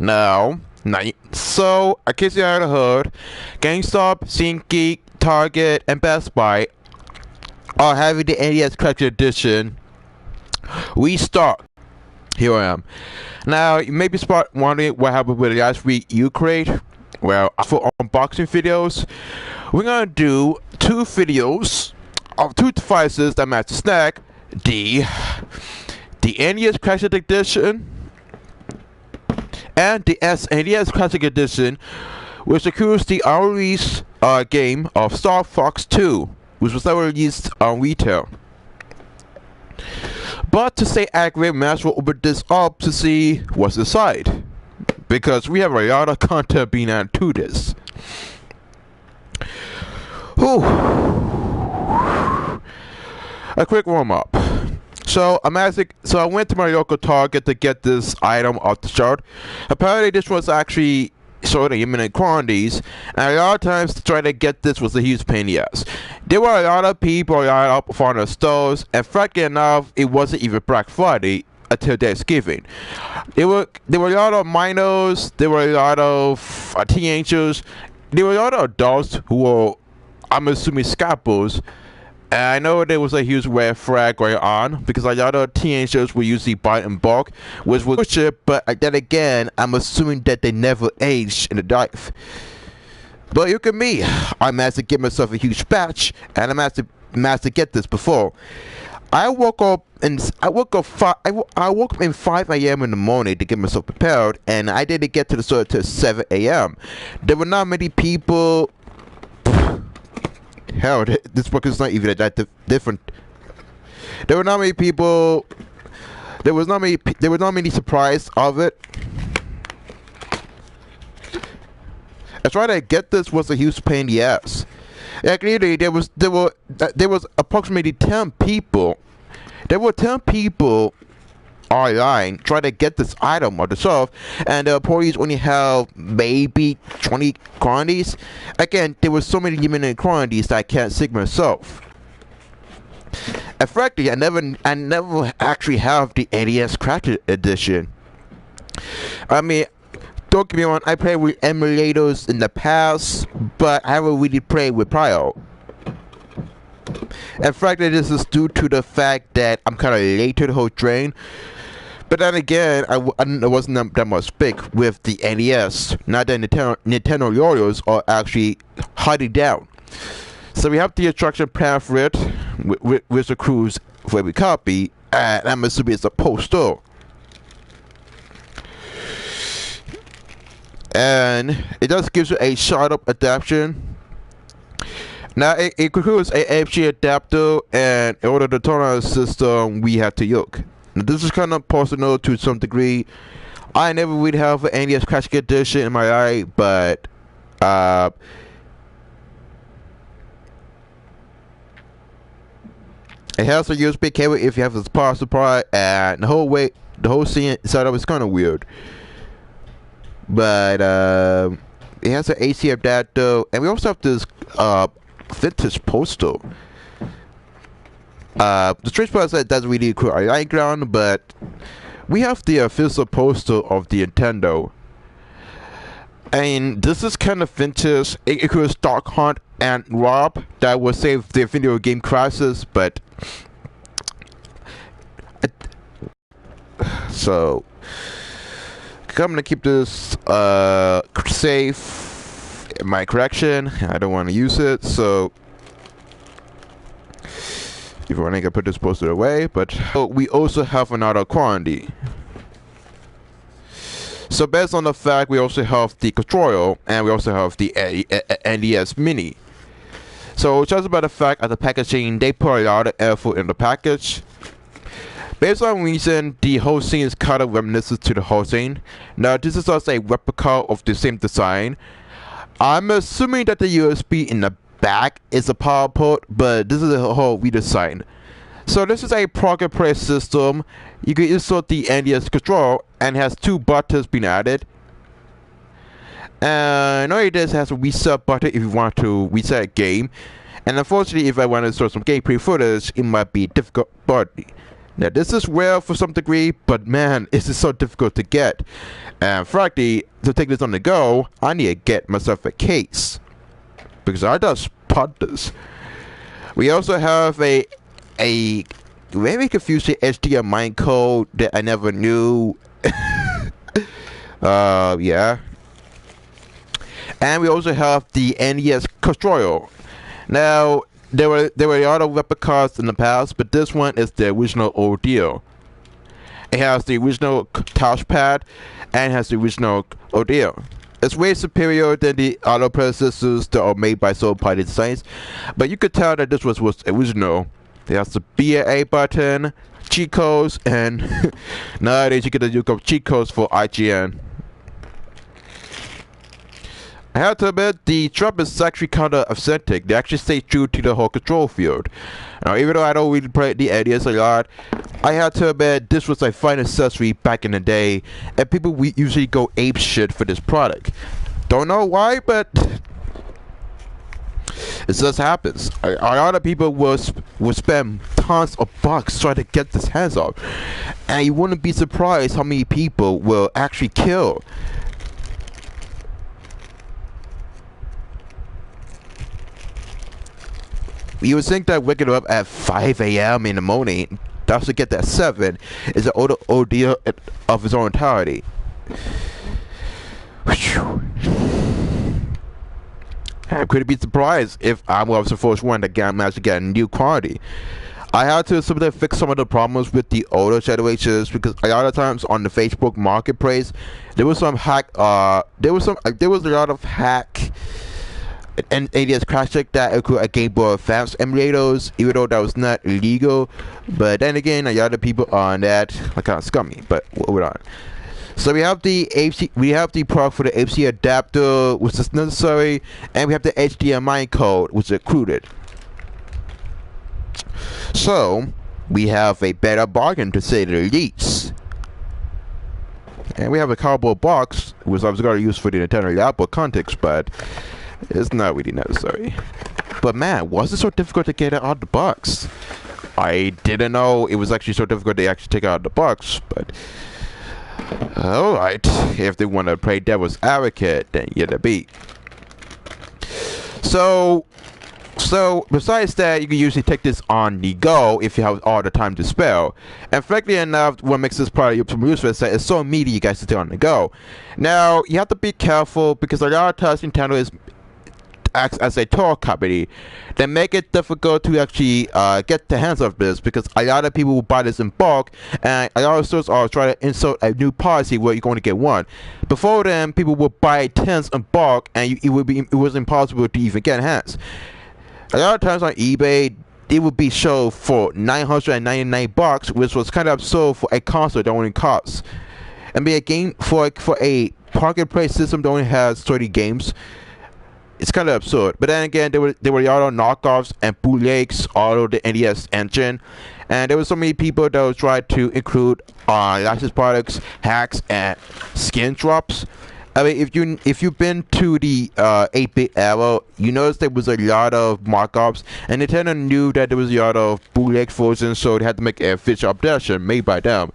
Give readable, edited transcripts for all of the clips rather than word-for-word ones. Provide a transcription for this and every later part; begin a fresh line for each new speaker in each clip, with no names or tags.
So, in case you haven't heard, GameStop, SeatGeek, Target, and Best Buy are having the NES Collector Edition restock. Here I am. Now, you may be wondering what happened with the last week U-Crate. Well, for unboxing videos, we're gonna do two videos of two devices that match the snack. The NES Classic Edition and the SNES Classic Edition, which includes the unreleased game of Star Fox 2, which was never released on retail. But to stay accurate, we might as well open this up to see what's inside, because we have a lot of content being added to this. Whew. A quick warm-up. So I went to my local Target to get this item off the chart. Apparently this was actually sold in imminent quantities, and a lot of times to try to get this was a huge pain in the ass. There were a lot of people lined up in front of the stores, and frankly enough, it wasn't even Black Friday until Thanksgiving. There were a lot of minors, there were a lot of teenagers, there were a lot of adults who were, I'm assuming, scalpers. And I know there was a huge red flag going on because a lot of teenagers will usually buy in bulk, which was bullshit, but then again, I'm assuming that they never aged in the life. But look at me, I managed to get myself a huge batch, and I managed to get this before. I woke up in 5 a.m. in the morning to get myself prepared, and I didn't get to the store until 7 a.m. There were not many people. Hell, this book is not even that different. There were not many people. There was not many surprise of it. I tried to get this was a huge pain in the ass. Actually, there was approximately 10 people. There were 10 people online trying to get this item on the shelf, and the employees only have maybe 20 quantities. Again, there were so many limited quantities that I can't sig myself. And frankly, I never actually have the NES Cracker Edition. I mean, don't get me wrong, I played with emulators in the past, but I haven't really played with prior. And frankly, this is due to the fact that I'm kind of late to the whole train. But then again, I wasn't that much big with the NES. Not that Nintendo lawyers are actually hiding down. So we have the instruction pamphlet with the cruise for every copy, and I'm assuming it's a poster. And it just gives you a shut-up adaptation. Now it includes a FC adapter, and in order to turn on the system, we have to yoke. Now, this is kind of personal to some degree. I never really have an NES Classic Edition in my life, but it has a USB cable if you have a power supply, and the whole scene setup is kind of weird. But it has an AC adapter, and we also have this vintage poster. The strange part is that it doesn't really include our background, but we have the official poster of the Nintendo. And this is kind of vintage. It includes Dark Hunt and Rob that will save their video game crashes, but so I'm gonna keep this safe in my collection. I don't want to use it, so if I can put this poster away. But we also have another quantity. So based on the fact, we also have the controller, and we also have the NES Mini. So just about the fact of the packaging, they put a lot of effort in the package. Based on reason, the whole scene is kind of reminiscent to the whole scene. Now this is also a replica of the same design. I'm assuming that the USB in the back is a power port, but this is a whole redesign. So this is a plug and play system. You can insert the NES control, and has two buttons being added. And all it does has a reset button if you want to reset a game. And unfortunately, if I want to store some gameplay footage, it might be difficult. But Now this is rare for some degree, but man, this is so difficult to get. And frankly, to take this on the go, I need to get myself a case, because I just spot this. We also have a very confusing HDMI code that I never knew. Yeah. And we also have the NES controller. Now, there were a lot of replicas in the past, but this one is the original ordeal. It has the original touchpad and has the original ordeal. It's way superior than the other predecessors that are made by third-party designs, but you could tell that this was original. It has the BA button, cheat codes, and nowadays you get the use of cheat codes for IGN. I have to admit, the drum is actually kind of authentic. They actually stay true to the whole control field. Now, even though I don't really play the NES a lot, I have to admit this was a fine accessory back in the day, and people usually go ape shit for this product. Don't know why, but it just happens. A lot of people will spend tons of bucks trying to get this hands off, and you wouldn't be surprised how many people will actually kill. You would think that waking up at 5 a.m. in the morning, that's to get that 7, is an ordeal of its own entirety. I couldn't be surprised if I was the first one that managed to get a new quality. I had to fix some of the problems with the older generations, because a lot of times on the Facebook Marketplace, there was some hack. There was a lot of hack and NES Classic that include a Game Boy Advance emulators, even though that was not illegal. But then again, a lot of people on that are kind of scummy. But hold on. So we have the plug for the AC adapter, which is necessary, and we have the HDMI code, which is included. So we have a better bargain, to say the least. And we have a cardboard box, which I was going to use for the Nintendo Labo context, but it's not really necessary. But man, was it so difficult to get it out of the box? I didn't know it was actually so difficult to actually take it out of the box, but alright, if they want to play devil's advocate, then yeah, the beat. So besides that, you can usually take this on the go if you have all the time to spare. And frankly enough, what makes this product from use is that it's so meaty you guys can take on the go. Now, you have to be careful, because a lot of times Nintendo acts as a toy company that make it difficult to actually get the hands of this, because a lot of people will buy this in bulk, and a lot of stores are trying to insert a new policy where you're going to get one. Before then, people would buy tens in bulk, and it was impossible to even get hands. A lot of times on eBay, it would be sold for $999, which was kind of absurd for a console that only costs. And be a game for a marketplace system that only has 30 games. It's kind of absurd. But then again, there were a lot of knockoffs and bootlegs all over the NES engine, and there were so many people that would try to include licensed products, hacks, and skin drops. I mean, if you've been to the 8-bit era, you notice there was a lot of markups, and Nintendo knew that there was a lot of bootleg versions, so they had to make a official updation made by them.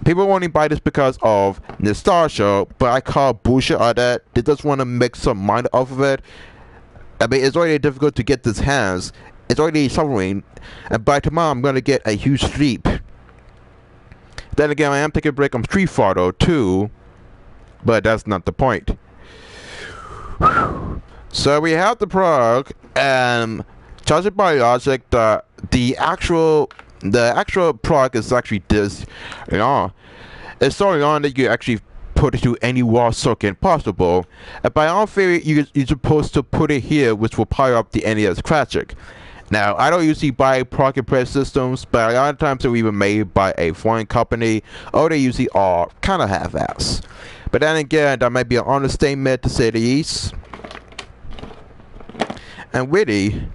People only buy this because of nostalgia, but I call bullshit on that. They just want to make some money off of it. I mean, it's already difficult to get this hands. It's already suffering, and by tomorrow I'm going to get a huge sleep. Then again, I am taking a break on Street Fighter 2. But that's not the point. So we have the plug, and judging by logic, the actual plug is actually this. You know, it's so long that you actually put it to any wall socket possible. And by all theory, you're supposed to put it here, which will power up the NES Classic. Now, I don't usually buy plug and play systems, but a lot of times they're even made by a foreign company, or they usually are kind of half-ass. But then again, that might be an understatement to say the least. And really,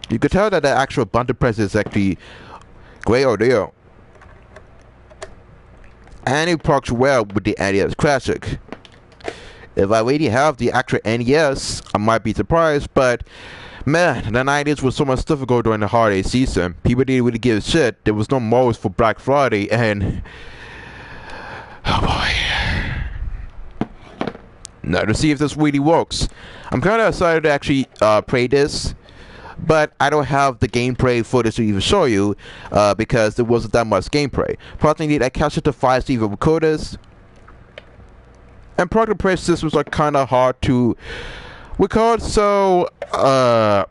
you could tell that the actual bundle price is actually great ordeal. And it works well with the NES Classic. If I really have the actual NES, I might be surprised, but Man, the 90s was so much difficult during the holiday season. People didn't really give a shit. There was no malls for Black Friday, and oh boy. Now to see if this really works. I'm kind of excited to actually play this, but I don't have the gameplay footage to even show you because there wasn't that much gameplay. Plus, I need a capture to files to even record this. And plug and play systems are kind of hard to record, so that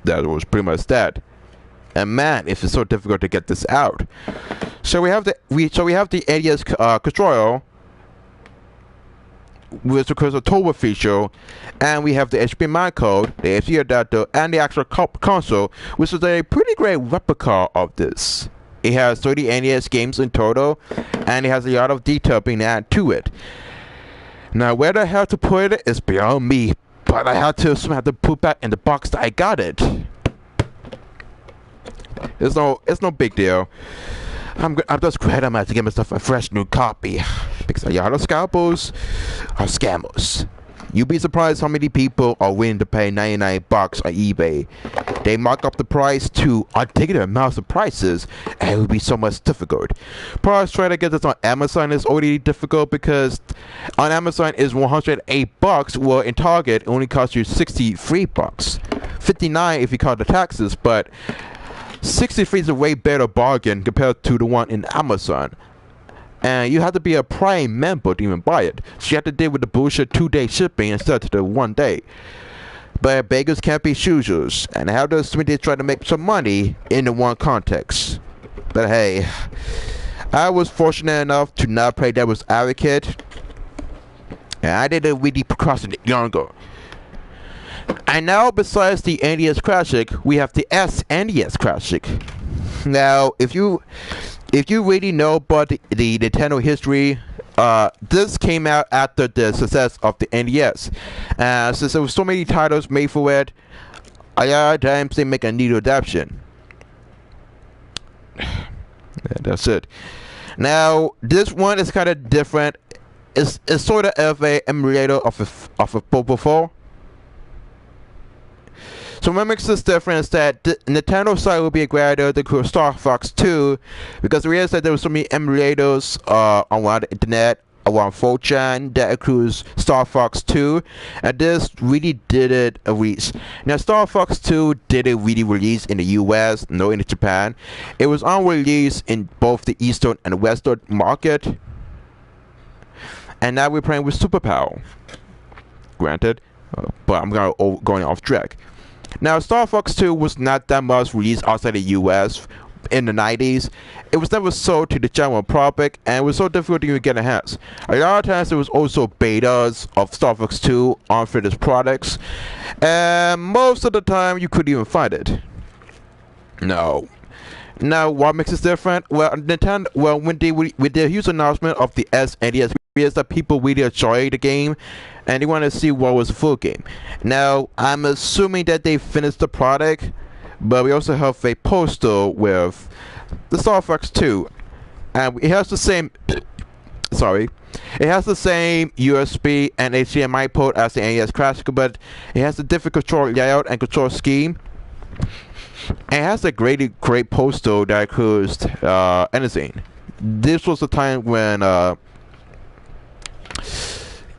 was pretty much that. And man, it's so difficult to get this out. So we have the NES controller with the cursor turbo feature, and we have the HDMI code, the AC adapter, and the actual console, which is a pretty great replica of this. It has 30 NES games in total, and it has a lot of detail being added to it. Now, where the hell to put it is beyond me, but I had to put back in the box that I got it. It's no big deal. I'm just glad I'm to get myself a fresh new copy, because a lot of scalpers are scammers. You'd be surprised how many people are willing to pay 99 bucks on eBay. They mark up the price to ridiculous amounts of prices, and it would be so much difficult. Plus, trying to get this on Amazon is already difficult because on Amazon is 108 bucks, while in Target it only costs you 63 bucks. 59 if you count the taxes, but 63 is a way better bargain compared to the one in Amazon. And you have to be a Prime member to even buy it. So you have to deal with the bullshit 2-day shipping instead of the 1 day. But beggars can't be choosers. And how does somebody try to make some money in the one context? But hey, I was fortunate enough to not play Devil's Advocate. And I didn't really procrastinate long ago. And now, besides the NES Classic, we have the SNES Classic. Now, if you really know about the Nintendo history, this came out after the success of the NES. Since there were so many titles made for it, a lot of times they make a neat adaptation. Yeah, that's it. Now, this one is kind of different. It's sort of an emulator of a Boba 4. So what makes this different is that the Nintendo side will be a great idea to include Star Fox 2, because we realized that there were so many emulators around the internet, around 4chan, that includes Star Fox 2, and this really didn't release. Now, Star Fox 2 didn't really release in the US, nor in Japan. It was on release in both the Eastern and Western market. And now we're playing with Superpower. Granted, but I'm going off track. Now, Star Fox 2 was not that much released outside the US in the 90s. It was never sold to the general public, and it was so difficult to even get a hands. A lot of times there was also betas of Star Fox 2 on finished products, and most of the time you couldn't even find it. No. Now, what makes this different? Well, Nintendo, with their huge announcement of the SNES, is that people really enjoy the game and they want to see what was the full game. Now, I'm assuming that they finished the product, but we also have a poster with the Star Fox 2, and it has the same it has the same USB and HDMI port as the NES Classic, but it has a different control layout and control scheme. It has a great poster that includes anything. This was the time when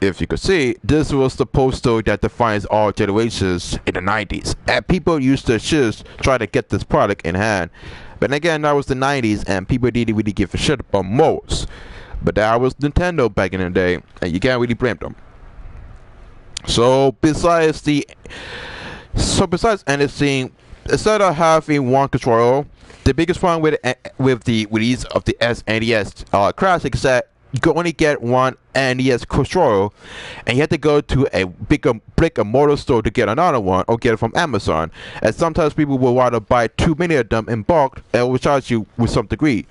if you could see, this was the poster that defines all generations in the 90s. And people used to just try to get this product in hand. But again, that was the 90s and people didn't really give a shit about most. But that was Nintendo back in the day, and you can't really blame them. So besides anything, instead of having one controller, the biggest problem with the release of the SNES Classic is that you can only get one NES controller, and you have to go to a brick-and-mortar store to get another one, or get it from Amazon. And sometimes people will want to buy too many of them in bulk, and will charge you with some degree.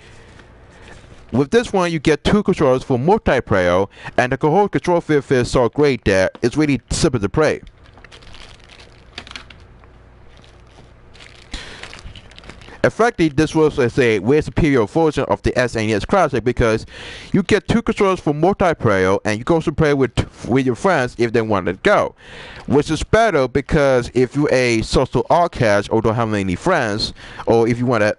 With this one, you get two controllers for multiplayer, and the whole control feel feels so great that it's really simple to play. Effectively, this was a way superior version of the SNES Classic because you get two controllers for multiplayer and you can also play with your friends if they want to go. Which is better because if you're a social outcast or don't have any friends, or if you want to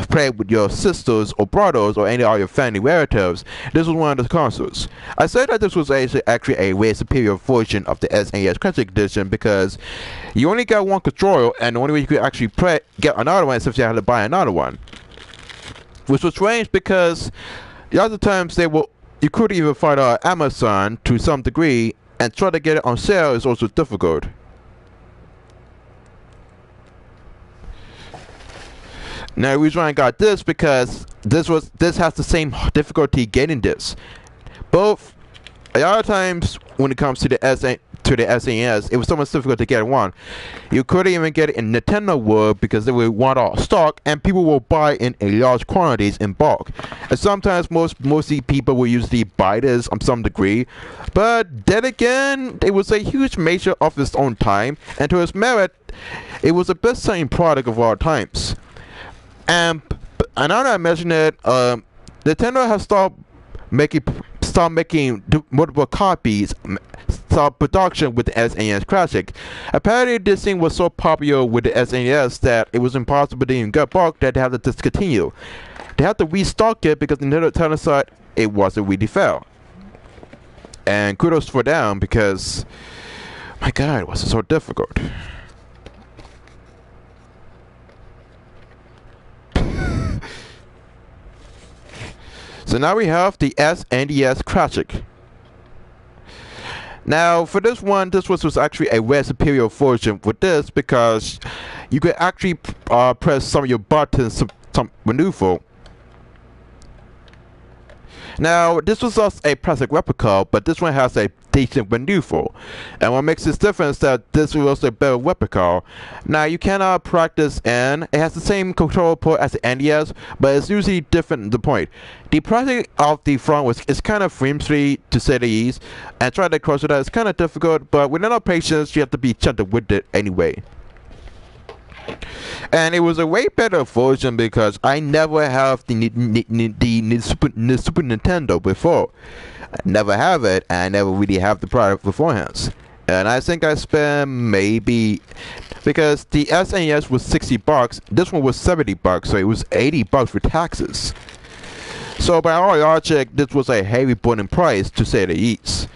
play with your sisters or brothers or any of your family relatives, this was one of the consoles. I said that this was actually a way superior version of the SNES Classic Edition because you only got one controller and the only way you could actually get another one is if you had to buy another one. Which was strange because the other times you could even find on Amazon to some degree, and try to get it on sale is also difficult. Now the reason I got this because this has the same difficulty getting this. Both a lot of times when it comes to the SNES, it was so much difficult to get one. You couldn't even get it in Nintendo World because they would want all stock, and people will buy in a large quantities in bulk. And sometimes mostly people will usually buy this on some degree, but then again, it was a huge measure of its own time, and to its merit, it was the best-selling product of all times. And now that I mention it, Nintendo has stopped making multiple copies, start production with the SNES Classic. Apparently this thing was so popular with the SNES that it was impossible to even get bulk that they had to discontinue. They had to restock it because Nintendo said it wasn't really fair. And kudos for them because, my god, it was so difficult. So now we have the SNES Classic. Now for this one, this was actually a way superior version with this because you could actually press some of your buttons, some maneuver. Now this was just a plastic replica, but this one has a decent maneuver. And what makes this difference is that this was a better replica. Now you cannot practice and it has the same control port as the NES, but it's usually different in the point. The plastic of the front is kind of flimsy to say the least, and trying to cross it out is kind of difficult, but with enough patience you have to be gentle with it anyway. And it was a way better version because I never have the Super Nintendo before. I never have it, and I never really have the product beforehand. And I think I spent maybe, because the SNES was $60, this one was $70, so it was $80 for taxes. So by all logic, this was a heavy burning price to say the least.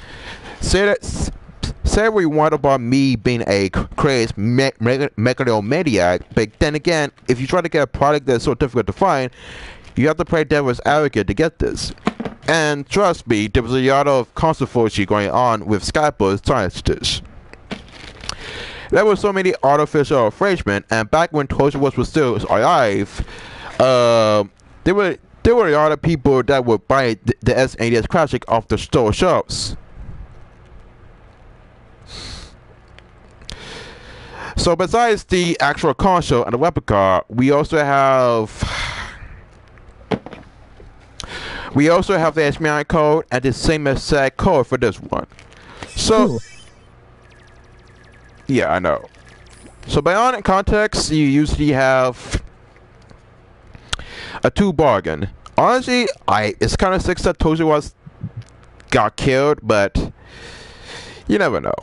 Say what you want about me being a crazy megalomaniac, but then again, if you try to get a product that's so difficult to find, you have to play devil's advocate to get this. And trust me, there was a lot of controversy going on with Skype's transistors. There were so many artificial infringement, and back when Toys R Us was still alive, there were a lot of people that would buy the SNES Classic off the store shelves. So besides the actual console and the replica, we also have the HDMI code and the same exact code for this one. So, yeah, I know. So beyond context, you usually have a two bargain. Honestly, it's kind of sick that Toys R Us got killed, but you never know.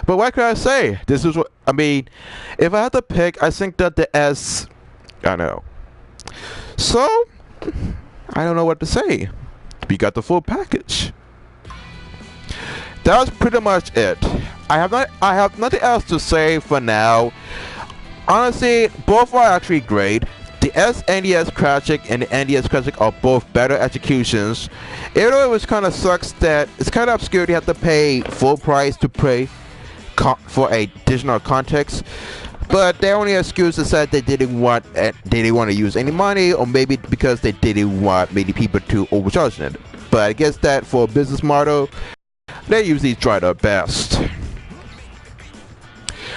But what can I say? This is what I mean. If I had to pick, I think that the S. I know. So I don't know what to say. We got the full package. That's pretty much it. I have nothing else to say for now. Honestly, both are actually great. The SNES Classic and the NES Classic are both better executions. Even though it was kind of sucks that it's kind of obscure you have to pay full price to play for additional context. But their only excuse is that they didn't want to use any money, or maybe because they didn't want many people to overcharge it. But I guess that for a business model, they usually try their best.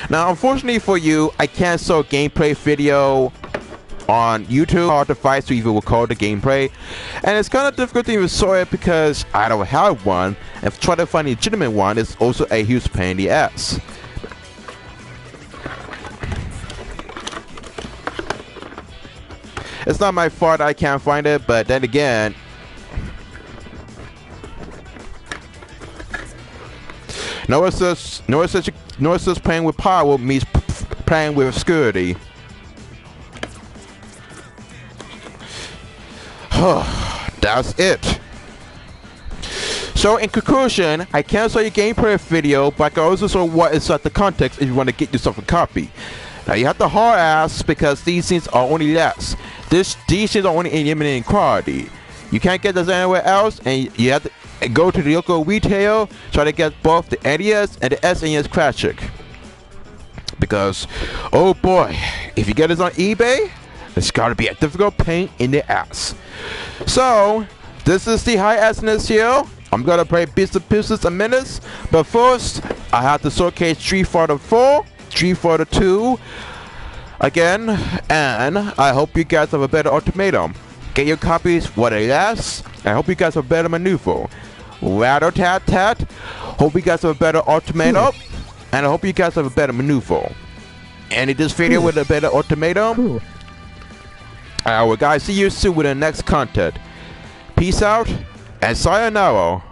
Now, unfortunately for you, I can't show gameplay video on YouTube, hard device to even record the gameplay, and it's kind of difficult to even saw it because I don't have one, and trying to find a legitimate one is also a huge pain in the ass. It's not my fault I can't find it, but then again, no one says playing with power means playing with obscurity. That's it. So in conclusion, I can't show you gameplay video, but I can also show what is at the context if you want to get yourself a copy. Now you have to hard ass because these things are only less. These things are only in limited quality. You can't get this anywhere else, and you have to go to the local retail, try to get both the NES and the SNES Classic. Because, oh boy, if you get this on eBay, it's gotta be a difficult pain in the ass. So, this is the high Acidness here. I'm gonna play bits and pieces a minute, but first, I have to showcase Street Fighter 4, Street Fighter 2 again, and I hope you guys have a better ultimatum. Get your copies while they last. I hope you guys have a better maneuver. Rat-a-tat-tat. Hope you guys have a better ultimatum, and I hope you guys have a better maneuver. And in this video with a better ultimatum, I will guys see you soon with the next content. Peace out and sayonara.